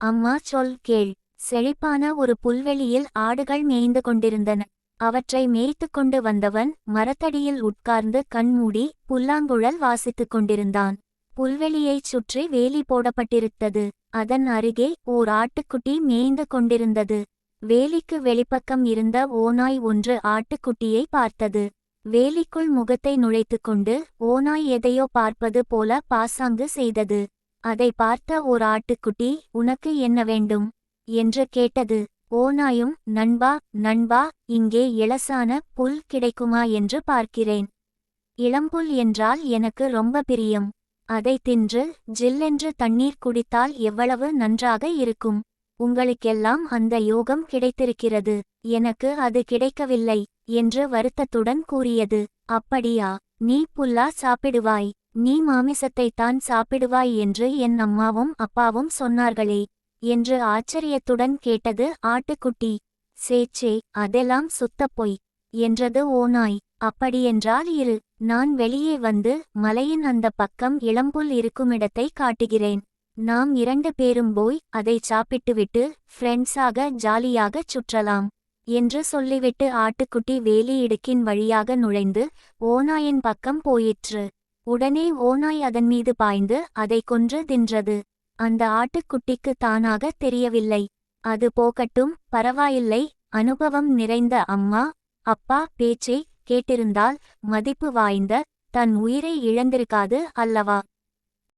அம்மா சொல் கேள். செழிப்பான ஒரு புல்வெளியில் ஆடுகள் மேய்ந்து கொண்டிருந்தன. அவற்றை மேய்த்து கொண்டு வந்தவன் மரத்தடியில் உட்கார்ந்து கண்மூடி புல்லாங்குழல் வாசித்துக் கொண்டிருந்தான். புல்வெளியைச் சுற்றி வேலி போடப்பட்டிருந்தது. அதன் அருகே ஓர் ஆட்டுக்குட்டி மேய்ந்து கொண்டிருந்தது. வேலிக்கு வெளிப்பக்கம் இருந்த ஓநாய் ஒன்று ஆட்டுக்குட்டியை பார்த்தது. வேலிக்குள் முகத்தை நுழைத்துக்கொண்டு ஓநாய் எதையோ பார்ப்பது போல பாசாங்கு செய்தது. அதை பார்த்த ஓர் ஆட்டுக்குட்டி, உனக்கு என்ன வேண்டும் என்று கேட்டது. ஓநாயும், நண்பா நண்பா, இங்கே இளசான புல் கிடைக்குமா என்று பார்க்கிறேன். இளம்புல் என்றால் எனக்கு ரொம்ப பிரியம். அதை தின்று ஜில்லென்று தண்ணீர் குடித்தால் எவ்வளவு நன்றாக இருக்கும். உங்களுக்கெல்லாம் அந்த யோகம் கிடைத்திருக்கிறது, எனக்கு அது கிடைக்கவில்லை என்று வருத்தத்துடன் கூறியது. அப்படியா, நீ புல்லா சாப்பிடுவாய்? நீ மாமிசத்தைத்தான் சாப்பிடுவாய் என்று என் அம்மாவும் அப்பாவும் சொன்னார்களே என்று ஆச்சரியத்துடன் கேட்டது ஆட்டுக்குட்டி. சேச்சே, அதெல்லாம் சுத்தப் பொய் என்றது ஓநாய். அப்படியென்றால் இரு, நான் வெளியே வந்து மலையின் அந்த பக்கம் இளம்புல் இருக்குமிடத்தை காட்டுகிறேன். நாம் 2 பேரும் போய் அதை சாப்பிட்டுவிட்டு ஃப்ரெண்ட்ஸாக ஜாலியாகச் சுற்றலாம் என்று சொல்லிவிட்டு ஆட்டுக்குட்டி வேலி இடுக்கின் வழியாக நுழைந்து ஓநாயின் பக்கம் போயிற்று. உடனே ஓநாய் அதன் மீது பாய்ந்து அதை கொன்று தின்றது. அந்த ஆட்டுக்குட்டிக்கு தானாக தெரியவில்லை. அது போகட்டும், பரவாயில்லை. அனுபவம் நிறைந்த அம்மா அப்பா பேச்சை கேட்டிருந்தால் மதிப்பு வாய்ந்த தன் உயிரை இழந்திருக்காது அல்லவா?